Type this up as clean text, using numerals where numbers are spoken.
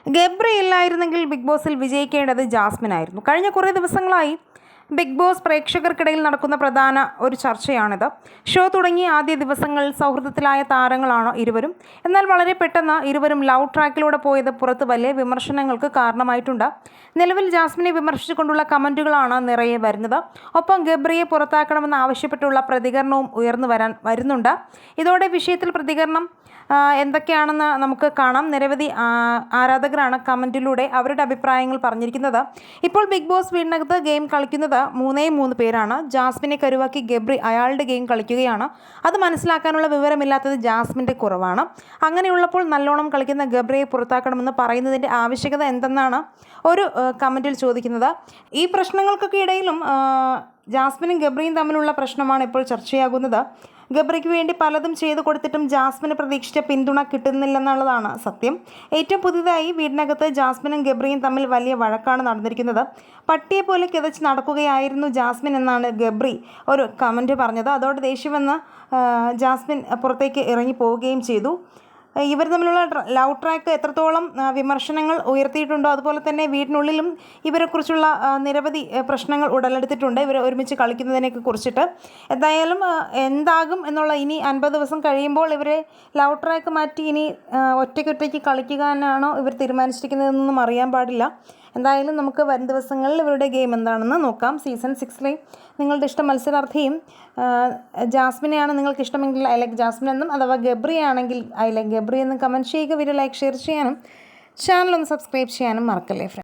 ഗബ്രി ഇല്ലായിരുന്നെങ്കിൽ ബിഗ് ബോസിൽ വിജയിക്കേണ്ടത് ജാസ്മിൻ ആയിരുന്നു. കഴിഞ്ഞ കുറേ ദിവസങ്ങളായി ബിഗ് ബോസ് പ്രേക്ഷകർക്കിടയിൽ നടക്കുന്ന പ്രധാന ഒരു ചർച്ചയാണിത്. ഷോ തുടങ്ങിയ ആദ്യ ദിവസങ്ങളിൽ സൗഹൃദത്തിലായ താരങ്ങളാണ് ഇരുവരും. എന്നാൽ വളരെ പെട്ടെന്ന് ഇരുവരും ലവ് ട്രാക്കിലൂടെ പോയത് പുറത്ത് വലിയ വിമർശനങ്ങൾക്ക് കാരണമായിട്ടുണ്ട്. നിലവിൽ ജാസ്മിനെ വിമർശിച്ചുകൊണ്ടുള്ള കമൻറ്റുകളാണ് നിറയെ വരുന്നത്. ഒപ്പം ഗബ്രിയെ പുറത്താക്കണമെന്ന് ആവശ്യപ്പെട്ടുള്ള പ്രതികരണവും വരുന്നുണ്ട്. ഇതോടെ വിഷയത്തിൽ പ്രതികരണം എന്തൊക്കെയാണെന്ന് നമുക്ക് കാണാം. നിരവധി ആരാധകരാണ് കമൻറ്റിലൂടെ അവരുടെ അഭിപ്രായങ്ങൾ പറഞ്ഞിരിക്കുന്നത്. ഇപ്പോൾ ബിഗ് ബോസ് വീടിനകത്ത് ഗെയിം കളിക്കുന്നത് 3 പേരാണ്. ജാസ്മിനെ കരുവാക്കി ഗബ്രി അയാളുടെ ഗെയിം കളിക്കുകയാണ്. അത് മനസ്സിലാക്കാനുള്ള വിവരമില്ലാത്തത് ജാസ്മിൻ്റെ കുറവാണ്. അങ്ങനെയുള്ളപ്പോൾ നല്ലോണം കളിക്കുന്ന ഗബ്രിയെ പുറത്താക്കണമെന്ന് പറയുന്നതിൻ്റെ ആവശ്യകത എന്തെന്നാണ് ഒരു കമൻറ്റിൽ ചോദിക്കുന്നത്. ഈ പ്രശ്നങ്ങൾക്കൊക്കെ ഇടയിലും ജാസ്മിനും ഗബ്രിയും തമ്മിലുള്ള പ്രശ്നമാണ് ഇപ്പോൾ ചർച്ചയാകുന്നത്. ഗബ്രിക്ക് വേണ്ടി പലതും ചെയ്തു കൊടുത്തിട്ടും ജാസ്മിന് പ്രതീക്ഷിച്ച പിന്തുണ കിട്ടുന്നില്ലെന്നുള്ളതാണ് സത്യം. ഏറ്റവും പുതിയതായി വീടിനകത്ത് ജാസ്മിനും ഗബ്രിയും തമ്മിൽ വലിയ വഴക്കാണ് നടന്നിരിക്കുന്നത്. പട്ടിയെ പോലെ കിതച്ച് നടക്കുകയായിരുന്നു ജാസ്മിൻ എന്നാണ് ഗബ്രി ഒരു കമൻറ്റ് പറഞ്ഞത്. അതോടെ ദേഷ്യമെന്ന് ജാസ്മിൻ പുറത്തേക്ക് ഇറങ്ങി പോവുകയും ചെയ്തു. ഇവർ തമ്മിലുള്ള ലവ് ട്രാക്ക് എത്രത്തോളം വിമർശനങ്ങൾ ഉയർത്തിയിട്ടുണ്ടോ അതുപോലെ തന്നെ വീടിനുള്ളിലും ഇവരെക്കുറിച്ചുള്ള നിരവധി പ്രശ്നങ്ങൾ ഉടലെടുത്തിട്ടുണ്ട്. ഇവർ ഒരുമിച്ച് കളിക്കുന്നതിനെയൊക്കെ കുറിച്ചിട്ട് എന്തായാലും എന്താകും എന്നുള്ള ഇനി 50 ദിവസം കഴിയുമ്പോൾ ഇവരെ ലവ് ട്രാക്ക് മാറ്റി ഇനി ഒറ്റയ്ക്ക് കളിക്കാനാണോ ഇവർ തീരുമാനിച്ചിരിക്കുന്നതെന്നൊന്നും അറിയാൻ പാടില്ല. എന്തായാലും നമുക്ക് വരും ദിവസങ്ങളിൽ ഇവരുടെ ഗെയിം എന്താണെന്ന് നോക്കാം. സീസൺ 6 നിങ്ങളുടെ ഇഷ്ട മത്സരാർത്ഥിയും ജാസ്മിനെയാണ് നിങ്ങൾക്ക് ഇഷ്ടമെങ്കിൽ ഐ ലൈക്ക് ജാസ്മിൻ എന്നും അഥവാ ഗബ്രി ആണെങ്കിൽ ഐ ലൈക്ക് ഗബ്രി എന്നും കമൻറ്റ് ചെയ്യുക. വീഡിയോ ലൈക്ക് ഷെയർ ചെയ്യാനും ചാനൽ ഒന്ന് സബ്സ്ക്രൈബ് ചെയ്യാനും മറക്കല്ലേ ഫ്രണ്ട്സ്.